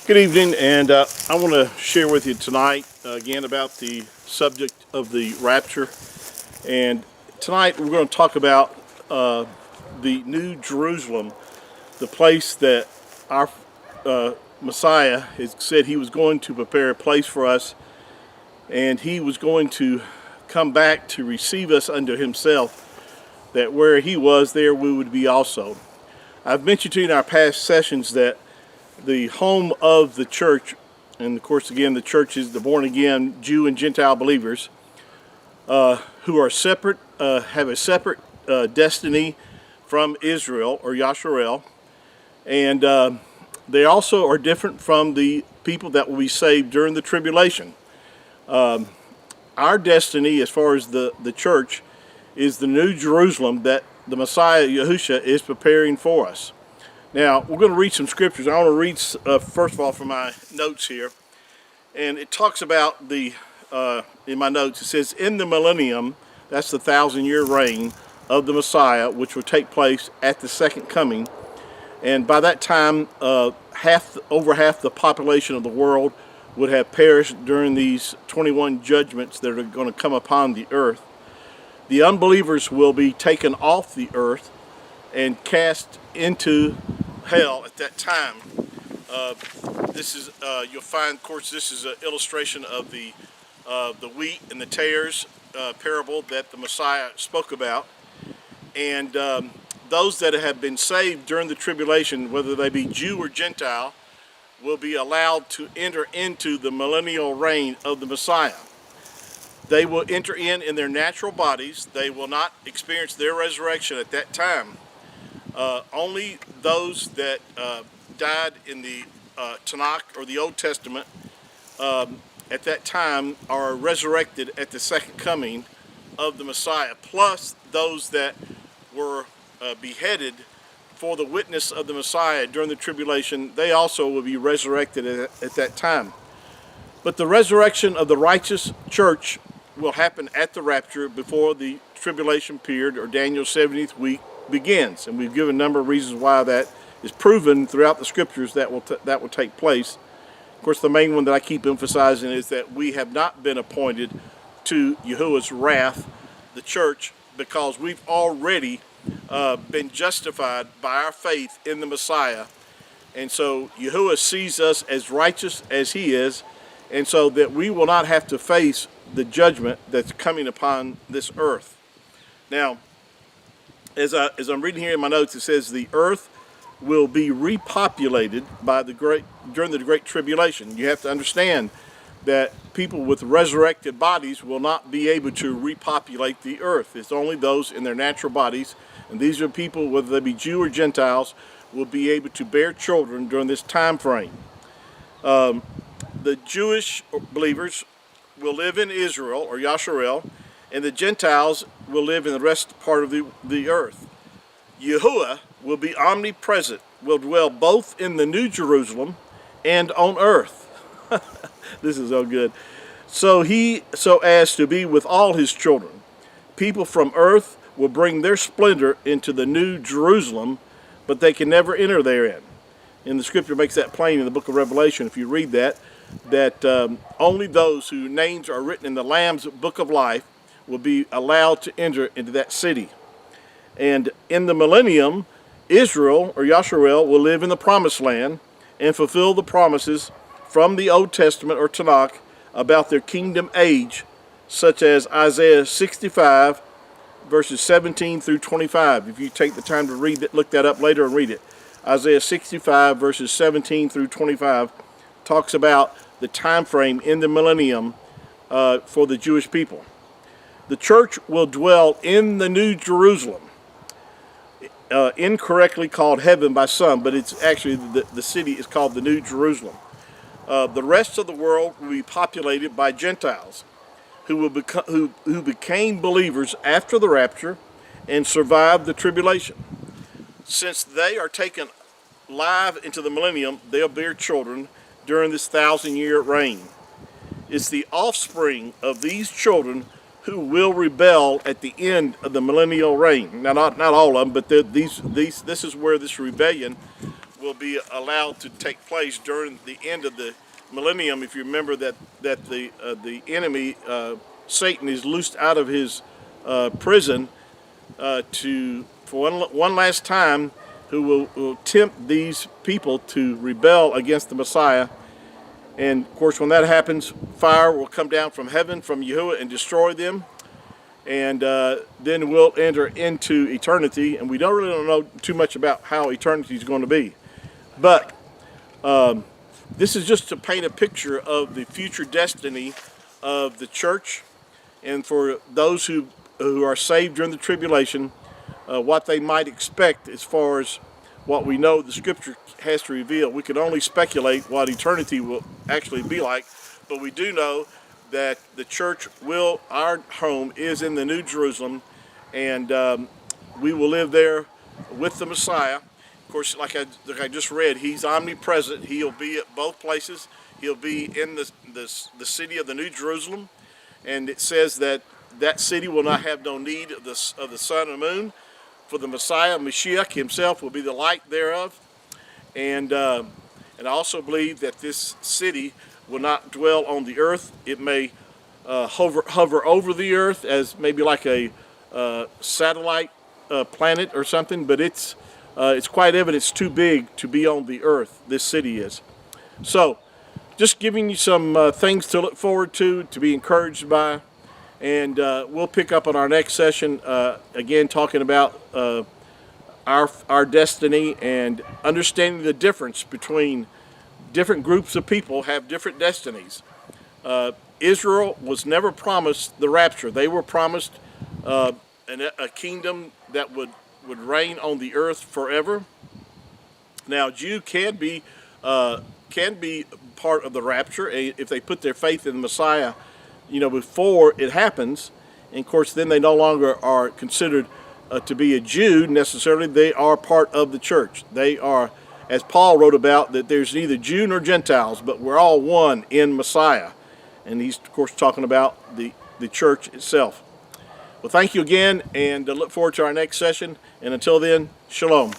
Good evening, and I want to share with you tonight again about the subject of the rapture. And tonight we're going to talk about the New Jerusalem, the place that our Messiah has said he was going to prepare a place for us, and he was going to come back to receive us unto himself, that where he was, there we would be also. I've mentioned to you in our past sessions that the home of the church, and of course again the church is the born again Jew and Gentile believers who are separate, have a separate destiny from Israel or Yasharel, and they also are different from the people that will be saved during the tribulation. Our destiny as far as the church is the New Jerusalem that the Messiah Yahusha is preparing for us. Now, we're going to read some scriptures. I want to read, first of all, from my notes here. And it talks about in my notes, it says, in the millennium, that's the 1,000-year reign of the Messiah, which will take place at the second coming. And by that time, over half the population of the world would have perished during these 21 judgments that are going to come upon the earth. The unbelievers will be taken off the earth and cast into hell at that time. This is you'll find, of course, this is an illustration of the wheat and the tares parable that the Messiah spoke about. And those that have been saved during the tribulation, whether they be Jew or Gentile, will be allowed to enter into the millennial reign of the Messiah. They will enter in their natural bodies. They will not experience their resurrection at that time. Only those that died in the Tanakh or the Old Testament at that time are resurrected at the second coming of the Messiah, plus those that were beheaded for the witness of the Messiah during the tribulation. They also will be resurrected at that time. But the resurrection of the righteous church will happen at the rapture before the tribulation period or Daniel's 70th week begins, and we've given a number of reasons why that is proven throughout the scriptures that will take place. Of course, the main one that I keep emphasizing is that we have not been appointed to Yahuwah's wrath, the church, because we've already been justified by our faith in the Messiah, and so Yahuwah sees us as righteous as he is, and so that we will not have to face the judgment that's coming upon this earth. Now, as I'm reading here in my notes, it says the earth will be repopulated by during the Great Tribulation. You have to understand that people with resurrected bodies will not be able to repopulate the earth. It's only those in their natural bodies, and these are people, whether they be Jew or Gentiles, will be able to bear children during this time frame. The Jewish believers will live in Israel or Yasharel, and the Gentiles will live in the rest part of the earth. Yahuwah will be omnipresent, will dwell both in the New Jerusalem and on earth. This is so good. So as to be with all his children. People from earth will bring their splendor into the New Jerusalem, but they can never enter therein. And the scripture makes that plain in the book of Revelation, if you read that only those whose names are written in the Lamb's book of life will be allowed to enter into that city. And in the millennium, Israel or Yasharel will live in the promised land and fulfill the promises from the Old Testament or Tanakh about their kingdom age, such as Isaiah 65 verses 17 through 25. If you take the time to read it, look that up later and read it. Isaiah 65 verses 17 through 25 talks about the time frame in the millennium for the Jewish people. The church will dwell in the New Jerusalem, incorrectly called heaven by some, but it's actually the city is called the New Jerusalem. The rest of the world will be populated by Gentiles who became believers after the rapture and survived the tribulation. Since they are taken live into the millennium, they'll bear children during this 1,000-year reign. It's the offspring of these children who will rebel at the end of the millennial reign. Now, not all of them, but this is where this rebellion will be allowed to take place during the end of the millennium. If you remember that the enemy Satan is loosed out of his prison for one last time, who will tempt these people to rebel against the Messiah. And of course, when that happens, fire will come down from heaven from Yahuwah and destroy them. And then we'll enter into eternity. And we don't really know too much about how eternity is going to be. But this is just to paint a picture of the future destiny of the church, and for those who are saved during the tribulation, what they might expect as far as what we know the Scripture has to reveal. We can only speculate what eternity will actually be like, but we do know that the church our home is in the New Jerusalem, and we will live there with the Messiah. Of course, like I just read, he's omnipresent. He'll be at both places. He'll be in the city of the New Jerusalem, and it says that city will not have no need of the sun and moon, for the Messiah, Mashiach himself, will be the light thereof. And I also believe that this city will not dwell on the earth. It may hover over the earth as maybe like a satellite planet or something, but it's quite evident it's too big to be on the earth. This city is. So, just giving you some things to look forward to be encouraged by, and we'll pick up on our next session again, talking about our destiny and understanding the difference between different groups of people have different destinies. Israel was never promised the rapture. They were promised a kingdom that would reign on the earth forever. Now, Jew can be part of the rapture if they put their faith in the Messiah, before it happens. And of course, then they no longer are considered to be a Jew necessarily. They are part of the church. They are, as Paul wrote about, that there's neither Jew nor Gentiles, but we're all one in Messiah. And he's, of course, talking about the church itself. Well, thank you again, and look forward to our next session. And until then, shalom.